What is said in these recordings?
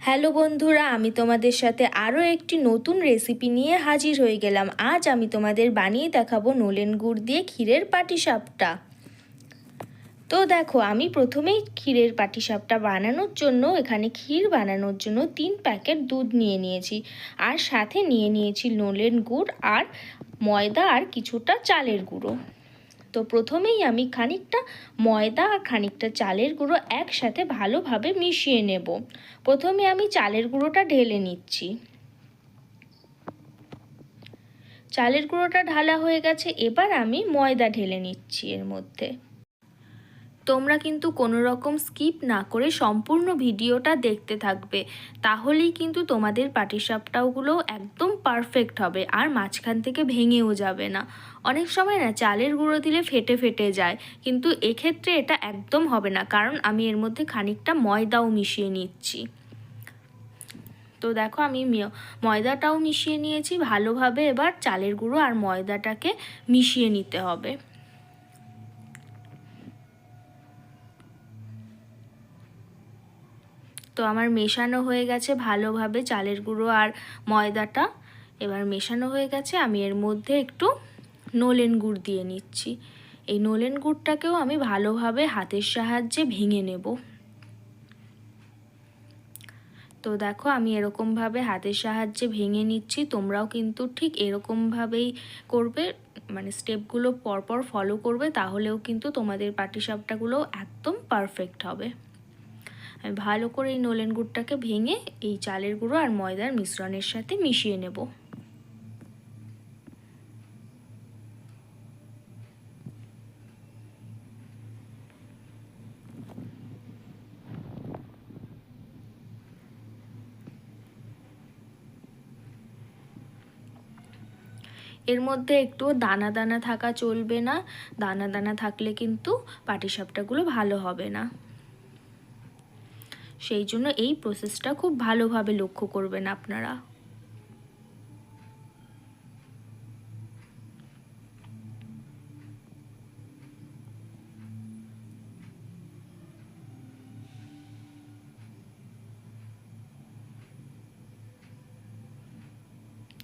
Hello বন্ধুরা, আমি তোমাদের সাথে আরও একটি নতুন রেসিপি নিয়ে হাজির হয়ে গেলাম। আজ আমি তোমাদের বানিয়ে দেখাবো নলেন গুড় দিয়ে ক্ষীরের পাটিসাপটা। তো দেখো, আমি প্রথমেই ক্ষীরের পাটিসাপটা বানানোর জন্য এখানে ক্ষীর বানানোর জন্য 3 প্যাকেট দুধ নিয়ে নিয়েছি, আর সাথে নিয়ে নিয়েছি নলেন গুড় আর ময়দা আর কিছুটা চালের গুঁড়ো। তো প্রথমেই আমি খানিকটা ময়দা আর খানিকটা চালের গুঁড়ো একসাথে ভালোভাবে মিশিয়ে নেব। প্রথমে আমি চালের গুঁড়োটা ঢেলে নিচ্ছি। চালের গুঁড়োটা ঢালা হয়ে গেছে, এবার আমি ময়দা ঢেলে নিচ্ছি এর মধ্যে। তোমরা কিন্তু কোনো রকম স্কিপ না করে সম্পূর্ণ ভিডিওটা দেখতে থাকবে, তাহলেই কিন্তু তোমাদের পাটিসাপটাগুলো একদম পারফেক্ট হবে আর মাঝখান থেকে ভেঙেও যাবে না। অনেক সময় না চালের গুঁড়ো দিলে ফেটে ফেটে যায়, কিন্তু এক্ষেত্রে এটা একদম হবে না, কারণ আমি এর মধ্যে খানিকটা ময়দাও মিশিয়ে নিচ্ছি। তো দেখো, আমি ময়দাটাও মিশিয়ে নিয়েছি ভালোভাবে। এবার চালের গুঁড়ো আর ময়দাটাকে মিশিয়ে নিতে হবে। তো আমার মেশানো হয়ে গেছে ভালোভাবে চালের গুঁড়ো আর ময়দাটা। এবার মেশানো হয়ে গেছে, আমি এর মধ্যে একটু নলেন গুড় দিয়ে নিচ্ছি। এই নলেন গুড়টাকেও আমি ভালোভাবে হাতের সাহায্যে ভেঙে নেব। তো দেখো, আমি এরকমভাবে হাতের সাহায্যে ভেঙে নিচ্ছি। তোমরাও কিন্তু ঠিক এরকমভাবেই করবে, মানে স্টেপগুলো পরপর ফলো করবে, তাহলেও কিন্তু তোমাদের পাটিসাপটাগুলো একদম পারফেক্ট হবে। আমি ভালো করে এই নলেন গুড়টাকে ভেঙে এই চালের গুঁড়ো আর ময়দার মিশ্রণের সাথে মিশিয়ে নেব। এর মধ্যে একটু দানা দানা থাকা চলবে না, দানা দানা থাকলে কিন্তু পাটিসাপটাগুলো ভালো হবে না। সেই জন্য এই প্রসেসটা খুব ভালোভাবে লক্ষ্য করবেন আপনারা।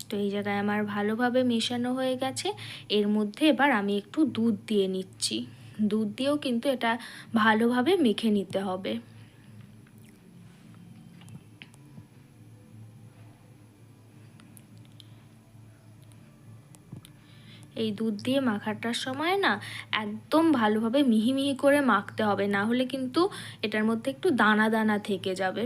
তো এই জায়গায় আমার ভালোভাবে মেশানো হয়ে গেছে। এর মধ্যে এবার আমি একটু দুধ দিয়ে নিচ্ছি। দুধ দিয়েও কিন্তু এটা ভালোভাবে মেখে নিতে হবে। এই দুধ দিয়ে মাখাটার সময় না একদম ভালোভাবে মিহি মিহি করে মাখতে হবে, না হলে কিন্তু এটার মধ্যে একটু দানা দানা থেকে যাবে।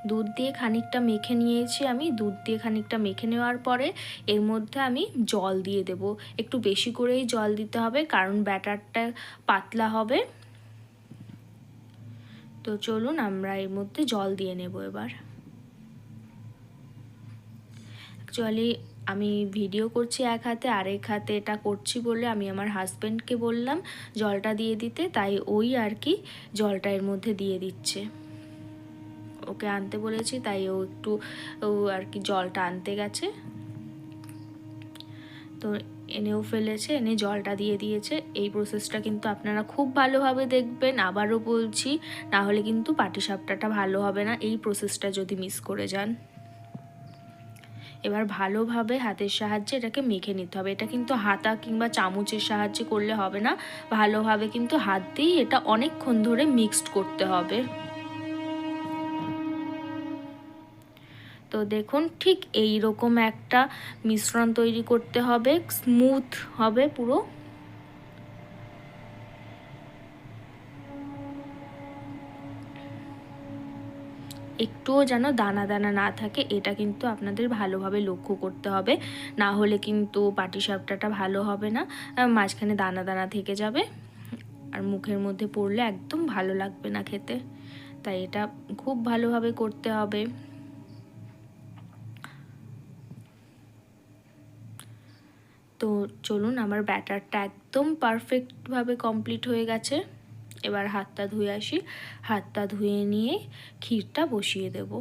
দুধ দিয়ে খানিকটা মেখে নিয়েছি আমি। দুধ দিয়ে খানিকটা মেখে নেওয়ার পরে এর মধ্যে আমি জল দিয়ে দেব। একটু বেশি করেই জল দিতে হবে, কারণ ব্যাটারটা পাতলা হবে। তো চলুন আমরা এর মধ্যে জল দিয়ে নেব এবার। অ্যাকচুয়ালি আমি ভিডিও করছি এক হাতে, আরেক হাতে এটা করছি বলে আমি আমার হাজব্যান্ডকে বললাম জলটা দিয়ে দিতে, তাই ওই আর কি জলটা এর মধ্যে দিয়ে দিচ্ছে। ওকে আনতে বলেছি, তাই ও একটু আর কি জলটা আনতে গেছে। তো এনেও ফেলেছে, এনে জলটা দিয়ে দিয়েছে। এই প্রসেসটা কিন্তু আপনারা খুব ভালোভাবে দেখবেন, আবারও বলছি, না হলে কিন্তু পাটিসাপটাটা ভালো হবে না এই প্রসেসটা যদি মিস করে যান। এবার ভালোভাবে হাতের সাহায্যে এটাকে মেখে নিতে হবে। এটা কিন্তু হাতা কিংবা চামচের সাহায্যে করলে হবে না, ভালোভাবে কিন্তু হাত দিয়েই এটা অনেকক্ষণ ধরে মিক্সড করতে হবে। তো দেখুন, ঠিক এই রকম একটা মিশ্রণ তৈরি করতে হবে, স্মুথ হবে পুরো। একটুও যেন দানা দানা না থাকে, এটা কিন্তু আপনাদের ভালোভাবে লক্ষ্য করতে হবে, না হলে কিন্তু পাটিসাপটাটা ভালো হবে না, মাঝখানে দানা দানা থেকে যাবে আর মুখের মধ্যে পড়লে একদম ভালো লাগবে না খেতে। তাই এটা খুব ভালোভাবে করতে হবে। তো চলুন, আমার ব্যাটারটা একদম পারফেক্টভাবে কমপ্লিট হয়ে গেছে। এবার হাতটা ধুয়ে আসি। হাতটা ধুয়ে নিয়ে ক্ষীরটা বসিয়ে দেব।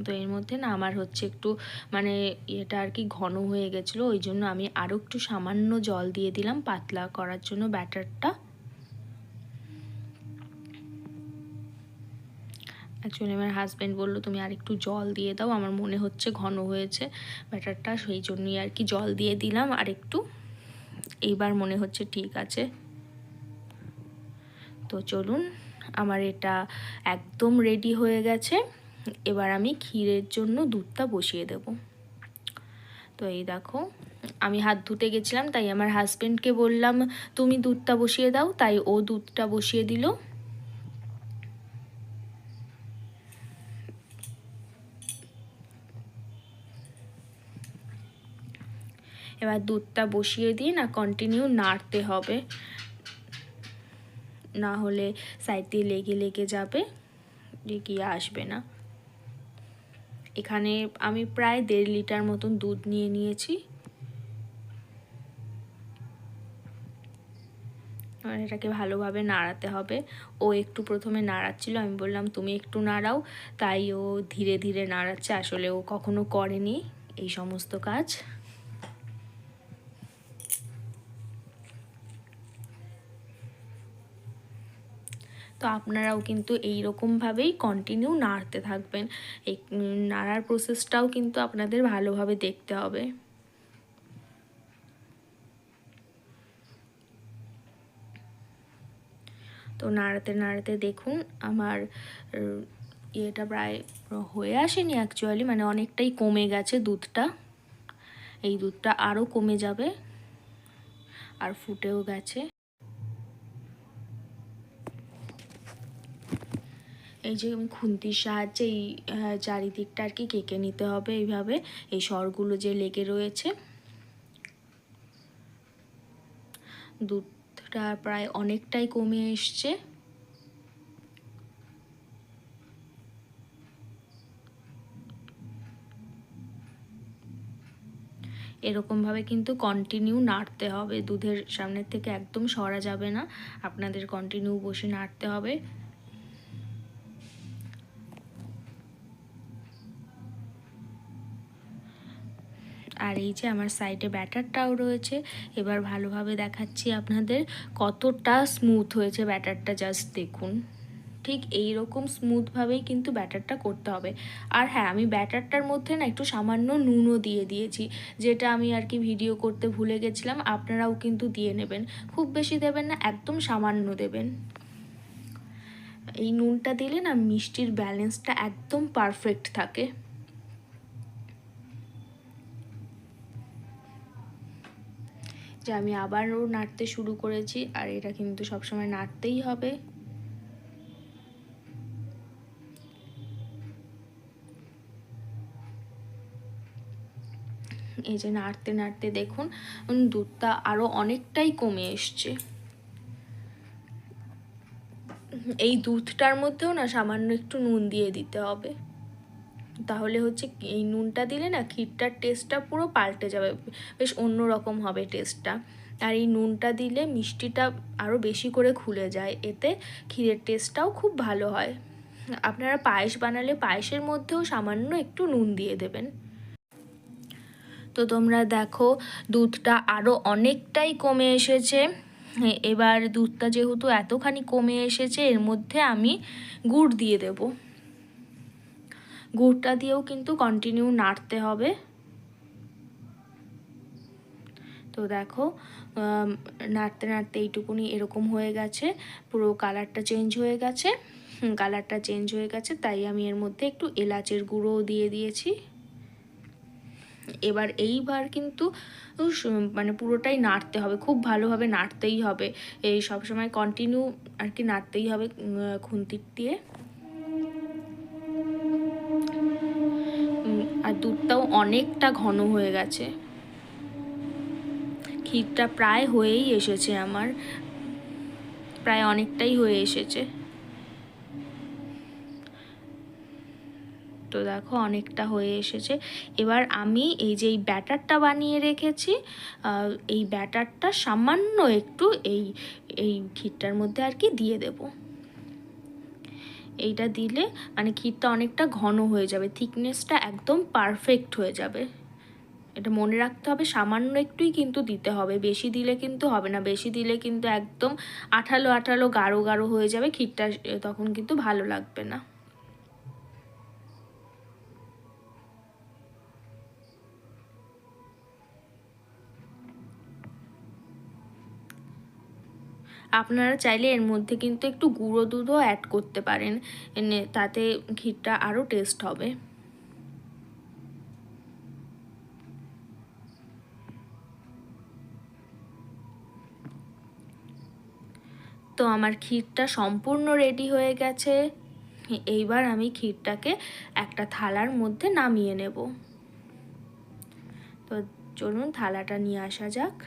তো তো এর মধ্যে না আমার হচ্ছে একটু মানে এটা আর কি ঘন হয়ে গেছিলো, ওই জন্য আমি আরও একটু সামান্য জল দিয়ে দিলাম পাতলা করার জন্য ব্যাটারটা। অ্যাকচুয়ালি আমার হাজব্যান্ড বললো তুমি আর একটু জল দিয়ে দাও, আমার মনে হচ্ছে ঘন হয়েছে ব্যাটারটা, সেই জন্যই আর কি জল দিয়ে দিলাম আর একটু। এইবার মনে হচ্ছে ঠিক আছে। তো চলুন, আমার এটা একদম রেডি হয়ে গেছে। এবার আমি ক্ষীরের জন্য দুধটা বসিয়ে দেব। তো এই দেখো, আমি হাত ধুতে গেছিলাম, তাই আমার হাজব্যান্ডকে বললাম তুমি দুধটা বসিয়ে দাও, তাই ও দুধটা বসিয়ে দিল। এবার দুধটা বসিয়ে দিয়ে না কন্টিনিউ নাড়তে হবে, না হলে সাইড দিয়ে লেগে লেগে যাবে, লেগে আসবে না। এখানে আমি প্রায় 1.5 লিটার মতন দুধ নিয়ে নিয়েছি। আর এটাকে ভালোভাবে নাড়াতে হবে। ও একটু প্রথমে নাড়াচ্ছিল, আমি বললাম তুমি একটু নাড়াও, তাই ও ধীরে ধীরে নাড়াচ্ছে। আসলে ও কখনো করেনি এই সমস্ত কাজ। তো আপনারাও কিন্তু এই রকমভাবেই কন্টিনিউ নাড়তে থাকবেন। এই নাড়ার প্রসেসটাও কিন্তু আপনাদের ভালোভাবে দেখতে হবে। তো নাড়াতে নাড়াতে দেখুন আমার ইয়েটা প্রায় হয়ে আসেনি অ্যাকচুয়ালি, মানে অনেকটাই কমে গেছে দুধটা। এই দুধটা আরও কমে যাবে, আর ফুটেও গেছে। এই যে খুন্তির সাহায্যে এই চারিদিকটা আর কি কেকে নিতে হবে এইভাবে, এই সরগুলো যে লেগে রয়েছে। দুধটা প্রায় অনেকটাই কমে এসছে। এরকমভাবে কিন্তু কন্টিনিউ নাড়তে হবে, দুধের সামনের থেকে একদম সরা যাবে না, আপনাদের কন্টিনিউ বসে নাড়তে হবে। আর এই যে আমার সাইডে ব্যাটারটাও রয়েছে। এবার ভালোভাবে দেখাচ্ছি আপনাদের কতটা স্মুথ হয়েছে ব্যাটারটা, জাস্ট দেখুন। ঠিক এই রকম স্মুথভাবেই কিন্তু ব্যাটারটা করতে হবে। আর হ্যাঁ, আমি ব্যাটারটার মধ্যে না একটু সামান্য নুনও দিয়ে দিয়েছি, যেটা আমি আর কি ভিডিও করতে ভুলে গেছিলাম। আপনারাও কিন্তু দিয়ে নেবেন, খুব বেশি দেবেন না, একদম সামান্য দেবেন। এই নুনটা দিলে না মিষ্টির ব্যালেন্সটা একদম পারফেক্ট থাকে। যে আমি আবারও নাড়তে শুরু করেছি, আর এটা কিন্তু সবসময় নাড়তেই হবে। এই যে নাড়তে নাড়তে দেখুন দুধটা আরও অনেকটাই কমে এসছে। এই দুধটার মধ্যেও না সামান্য একটু নুন দিয়ে দিতে হবে, তাহলে হচ্ছে এই নুনটা দিলে না ক্ষীরটার টেস্টটা পুরো পাল্টে যাবে, বেশ অন্যরকম হবে টেস্টটা। আর এই নুনটা দিলে মিষ্টিটা আরও বেশি করে খুলে যায়, এতে ক্ষীরের টেস্টটাও খুব ভালো হয়। আপনারা পায়েস বানালে পায়েসের মধ্যেও সামান্য একটু নুন দিয়ে দেবেন। তো তোমরা দেখো দুধটা আরও অনেকটাই কমে এসেছে। এবার দুধটা যেহেতু এতখানি কমে এসেছে, এর মধ্যে আমি গুড় দিয়ে দেব। গুড়টা দিয়েও কিন্তু কন্টিনিউ নাড়তে হবে। তো দেখো নাড়তে নাড়তে এইটুকুনি এরকম হয়ে গেছে, পুরো কালারটা চেঞ্জ হয়ে গেছে। কালারটা চেঞ্জ হয়ে গেছে, তাই আমি এর মধ্যে একটু এলাচের গুঁড়োও দিয়ে দিয়েছি। এইবার কিন্তু মানে পুরোটাই নাড়তে হবে, খুব ভালোভাবে নাড়তেই হবে। এই সবসময় কন্টিনিউ আর কি নাড়তেই হবে খুন্তির দিয়ে। আর দুধটাও অনেকটা ঘন হয়ে গেছে, ক্ষীরটা প্রায় হয়েই এসেছে আমার, প্রায় অনেকটাই হয়ে এসেছে। তো দেখো অনেকটা হয়ে এসেছে। এবার আমি এই যে এই ব্যাটারটা বানিয়ে রেখেছি, এই ব্যাটারটা সামান্য একটু এই ক্ষীরটার মধ্যে আর কি দিয়ে দেব। এইটা দিলে মানে ক্ষীরটা অনেকটা ঘন হয়ে যাবে, থিকনেসটা একদম পারফেক্ট হয়ে যাবে। এটা মনে রাখতে হবে, সামান্য একটুই কিন্তু দিতে হবে, বেশি দিলে কিন্তু হবে না। বেশি দিলে কিন্তু একদম আঠালো আঠালো গাঢ় গাঢ় হয়ে যাবে ক্ষীরটা, তখন কিন্তু ভালো লাগবে না। আপনারা চাইলে এর মধ্যে কিন্তু একটু গুঁড়ো দুধও অ্যাড করতে পারেন, তাতে ক্ষীরটা আরও টেস্ট হবে। তো আমার ক্ষীরটা সম্পূর্ণ রেডি হয়ে গেছে। এইবার আমি ক্ষীরটাকে একটা থালার মধ্যে নামিয়ে নেব। তো চলুন থালাটা নিয়ে আসা যাক।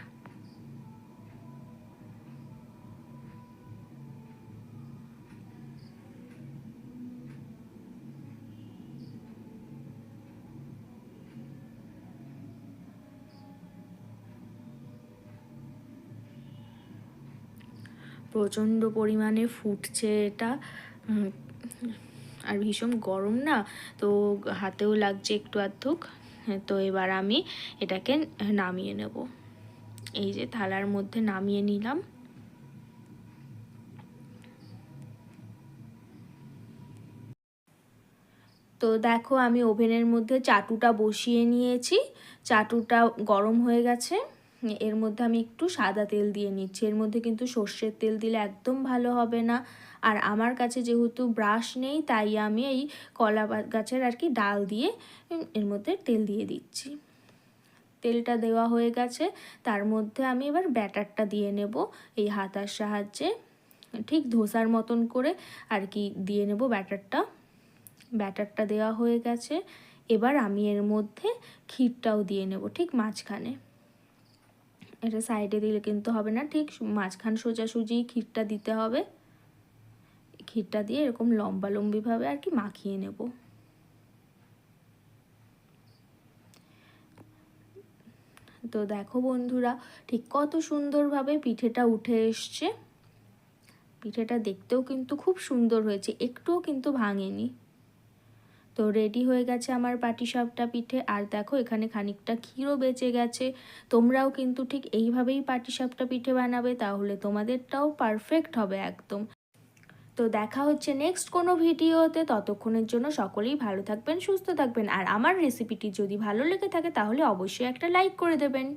প্রচণ্ড পরিমাণে ফুটছে এটা, আর ভীষণ গরম না, তো হাতেও লাগছে একটু আধটুক। তো এবার আমি এটাকে নামিয়ে নেব। এই যে থালার মধ্যে নামিয়ে নিলাম। তো দেখো আমি ওভেনের মধ্যে চাটুটা বসিয়ে নিয়েছি, চাটুটা গরম হয়ে গেছে। এর মধ্যে আমি একটু সাদা তেল দিয়ে নিচ্ছি। এর মধ্যে কিন্তু সর্ষের তেল দিলে একদম ভালো হবে না। আর আমার কাছে যেহেতু ব্রাশ নেই, তাই আমি এই কলা গাছের আর কি ডাল দিয়ে এর মধ্যে তেল দিয়ে দিচ্ছি। তেলটা দেওয়া হয়ে গেছে, তার মধ্যে আমি এবার ব্যাটারটা দিয়ে নেব এই হাতার সাহায্যে, ঠিক ধোসার মতন করে আর কি দিয়ে নেব ব্যাটারটা। ব্যাটারটা দেওয়া হয়ে গেছে, এবার আমি এর মধ্যে ক্ষীরটাও দিয়ে নেব ঠিক মাঝখানে। এটা সাইডে দিলে কিন্তু হবে না, ঠিক মাঝখান সোজাসুজি ক্ষীরটা দিতে হবে। ক্ষীরটা দিয়ে এরকম লম্বা লম্বিভাবে আর কি মাখিয়ে নেব। তো দেখো বন্ধুরা, ঠিক কত সুন্দরভাবে পিঠেটা উঠে এসছে। পিঠেটা দেখতেও কিন্তু খুব সুন্দর হয়েছে, একটুও কিন্তু ভাঙেনি। তো রেডি হয়ে গেছে আমার পাটিসাপটা পিঠে। আর দেখো এখানে খানিকটা ক্ষীরও বেঁচে গেছে। তোমরাও কিন্তু ঠিক এইভাবেই পাটিসাপটা পিঠে বানাবে, তাহলে তোমাদেরটাও পারফেক্ট হবে একদম। তো দেখা হচ্ছে নেক্সট কোনো ভিডিওতে, ততক্ষণের জন্য সকলেই ভালো থাকবেন, সুস্থ থাকবেন। আর আমার রেসিপিটি যদি ভালো লেগে থাকে তাহলে অবশ্যই একটা লাইক করে দেবেন।